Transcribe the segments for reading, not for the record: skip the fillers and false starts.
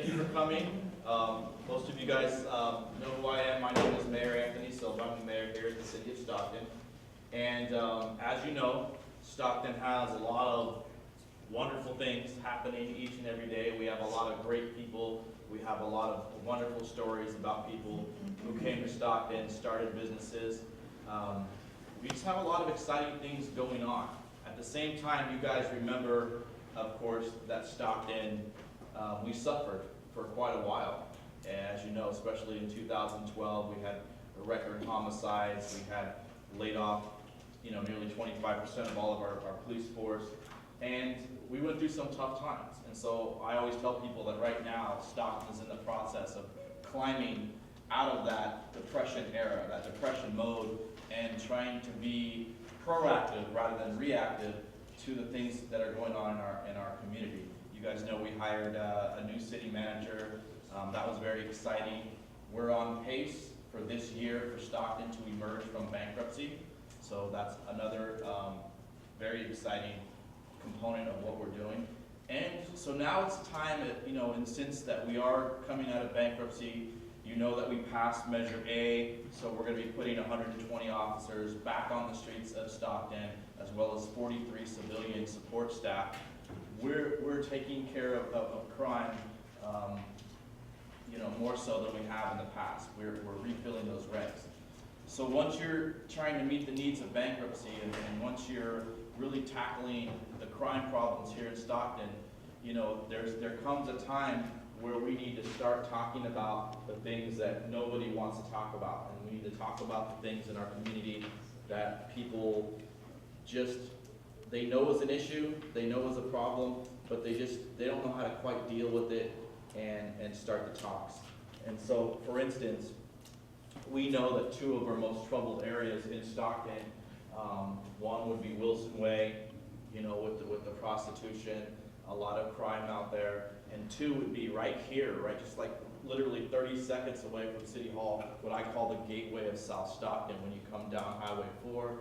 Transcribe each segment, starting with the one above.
you for coming. Most of you guys know who I am. My name is Mayor Anthony Silva. I'm the mayor here at the city of Stockton. And as you know, Stockton has a lot of wonderful things happening each and every day. We have a lot of great people. We have a lot of wonderful stories about people who came to Stockton, started businesses. We just have a lot of exciting things going on. At the same time, you guys remember, of course, that Stockton, we suffered for quite a while. As you know, especially in 2012, we had record homicides. We had laid off, nearly 25% of all of our police force. And we went through some tough times. And so I always tell people that right now, Stockton is in the process of climbing out of that depression era, that depression mode, and trying to be proactive rather than reactive to the things that are going on in our community. You guys know we hired a new city manager. That was very exciting. We're on pace for this year for Stockton to emerge from bankruptcy. So that's another very exciting component of what we're doing. And so now it's time, and since that we are coming out of bankruptcy, you know that we passed Measure A, so we're going to be putting 120 officers back on the streets of Stockton, as well as 43 civilian support staff. We're taking care of crime, more so than we have in the past. We're refilling those regs. So once you're trying to meet the needs of bankruptcy, and once you're really tackling the crime problems here in Stockton, there comes a time where we need to start talking about the things that nobody wants to talk about. And we need to talk about the things in our community that people they know is an issue, they know is a problem, but they don't know how to quite deal with it and start the talks. And so, for instance, we know that two of our most troubled areas in Stockton, one would be Wilson Way, with the prostitution, a lot of crime out there, and two would be right here, just like literally 30 seconds away from City Hall, what I call the gateway of South Stockton. When you come down Highway 4,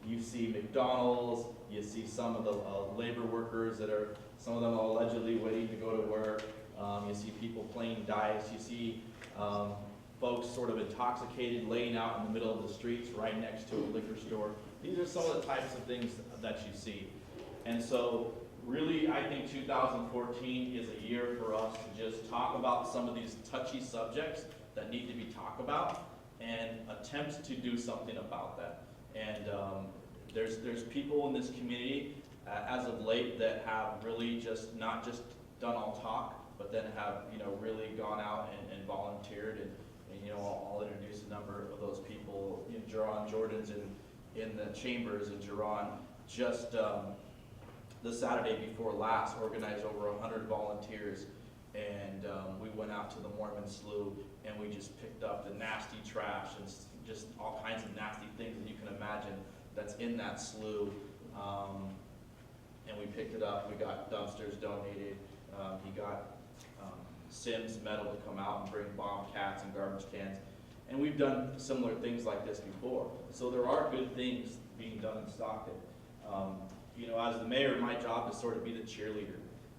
you see McDonald's, you see some of the labor workers some of them are allegedly waiting to go to work. You see people playing dice. You see folks sort of intoxicated, laying out in the middle of the streets right next to a liquor store. These are some of the types of things that you see. And so really, I think 2014 is a year for us to just talk about some of these touchy subjects that need to be talked about and attempt to do something about that. And there's people in this community as of late that have really not just done all talk, but then have really gone out and volunteered. And I'll introduce a number of those people. Jerron Jordan's in the chambers, and Jerron just the Saturday before last organized over 100 volunteers, and we went out to the Mormon Slough, and we just picked up the nasty trash and just all kinds of nasty things that you can imagine that's in that slough. And we picked it up. We got dumpsters donated. He got Sims Metal to come out and bring bomb cats and garbage cans. And we've done similar things like this before. So there are good things being done in Stockton. As the mayor, my job is sort of be the cheerleader.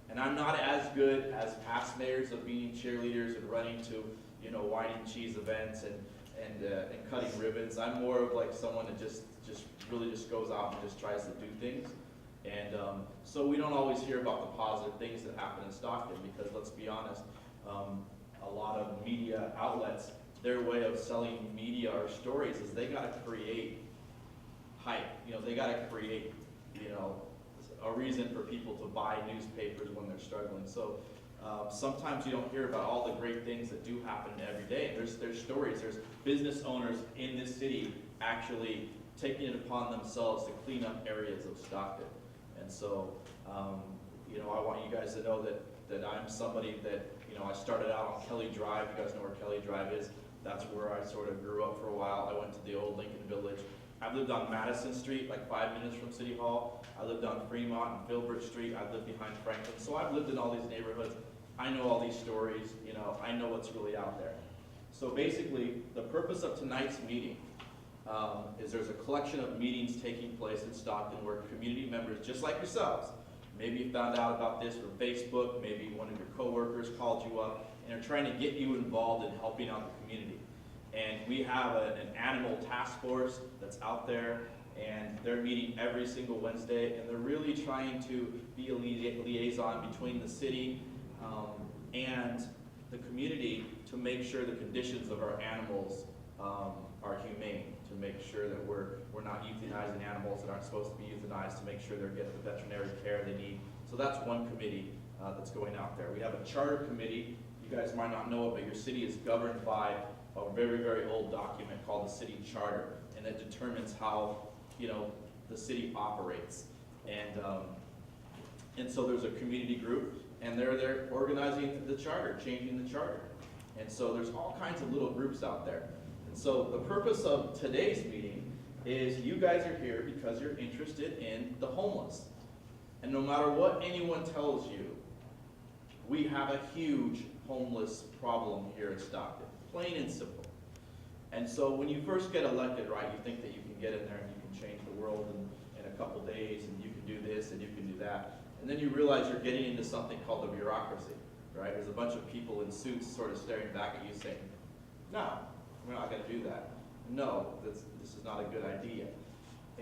And I'm not as good as past mayors of being cheerleaders and running to, wine and cheese events and cutting ribbons. I'm more of like someone that just really goes out and just tries to do things. And so we don't always hear about the positive things that happen in Stockton, because let's be honest, a lot of media outlets, their way of selling media or stories is they got to create hype. They got to create, a reason for people to buy newspapers when they're struggling. So sometimes you don't hear about all the great things that do happen every day. There's stories. There's business owners in this city actually taking it upon themselves to clean up areas of Stockton. And so, I want you guys to know that I'm somebody that, I started out on Kelly Drive. You guys know where Kelly Drive is. That's where I sort of grew up for a while. I went to the old Lincoln Village. I've lived on Madison Street, like 5 minutes from City Hall. I lived on Fremont and Filbert Street. I lived behind Franklin. So I've lived in all these neighborhoods. I know all these stories. I know what's really out there. So basically, the purpose of tonight's meeting is there's a collection of meetings taking place in Stockton where community members, just like yourselves, Maybe you found out about this from Facebook, maybe one of your coworkers called you up, and they're trying to get you involved in helping out the community. And we have an animal task force that's out there, and they're meeting every single Wednesday, and they're really trying to be a liaison between the city and the community to make sure the conditions of our animals are humane, to make sure that we're not euthanizing animals that aren't supposed to be euthanized, to make sure they're getting the veterinary care they need. So that's one committee that's going out there. We have a charter committee. You guys might not know it, but your city is governed by a very, very old document called the city charter, and it determines how, the city operates. And so there's a community group, and they're there organizing the charter, changing the charter. And so there's all kinds of little groups out there. And so the purpose of today's meeting is you guys are here because you're interested in the homeless. And no matter what anyone tells you, we have a huge homeless problem here in Stockton, plain and simple. And so when you first get elected, right, you think that you can get in there and you can change the world in a couple days, and you can do this and you can do that. And then you realize you're getting into something called the bureaucracy, right? There's a bunch of people in suits sort of staring back at you saying, no, we're not going to do that. No, this is not a good idea.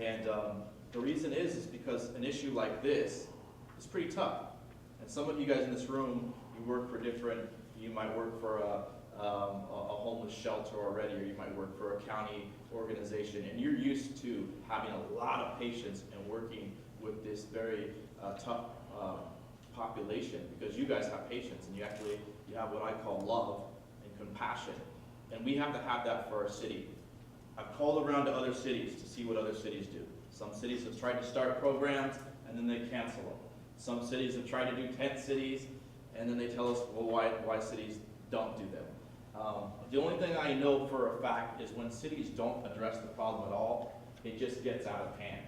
And the reason is because an issue like this is pretty tough. And some of you guys in this room, you work for you might work for a homeless shelter already, or you might work for a county organization, and you're used to having a lot of patience and working with this very tough population, because you guys have patience and you have what I call love and compassion. And we have to have that for our city. I've called around to other cities to see what other cities do. Some cities have tried to start programs and then they cancel them. Some cities have tried to do tent cities and then they tell us, well, why cities don't do them. The only thing I know for a fact is when cities don't address the problem at all, it just gets out of hand.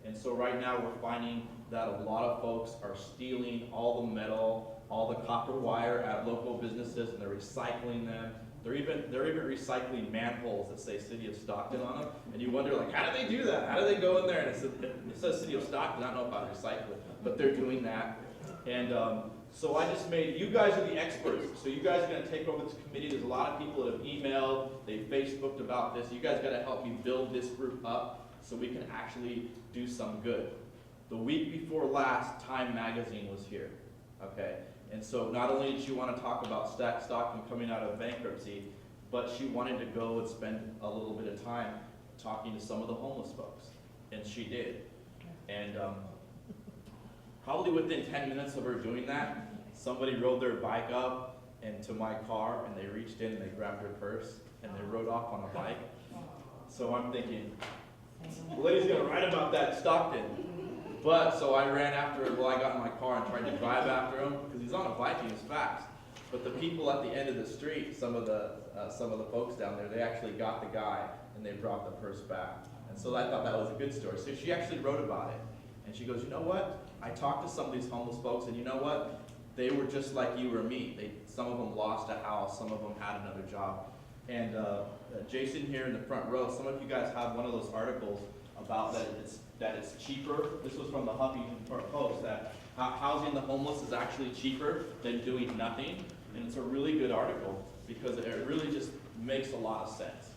And so right now we're finding that a lot of folks are stealing all the metal, all the copper wire at local businesses, and they're recycling them. They're even recycling manholes that say City of Stockton on them, and you wonder, like, how do they do that? How do they go in there? And it says City of Stockton. I don't know about recycling, but they're doing that. And so I just you guys are the experts. So you guys are going to take over this committee. There's a lot of people that have emailed, they've Facebooked about this. You guys got to help me build this group up so we can actually do some good. The week before last, Time Magazine was here, okay? And so not only did she want to talk about Stockton coming out of bankruptcy, but she wanted to go and spend a little bit of time talking to some of the homeless folks, and she did. And probably within 10 minutes of her doing that, somebody rode their bike up into my car, and they reached in and they grabbed her purse, and they rode off on a bike. So I'm thinking, the lady's going to write about that in Stockton. But, so I ran after him. Well, I got in my car and tried to drive after him, because he's on a bike, he was fast. But the people at the end of the street, some of the folks down there, they actually got the guy, and they brought the purse back. And so I thought that was a good story. So she actually wrote about it. And she goes, you know what? I talked to some of these homeless folks, and you know what? They were just like you or me. Some of them lost a house, some of them had another job. And Jason here in the front row, some of you guys have one of those articles about that it's cheaper. This was from the Huffington Post, that housing the homeless is actually cheaper than doing nothing. And it's a really good article because it really just makes a lot of sense.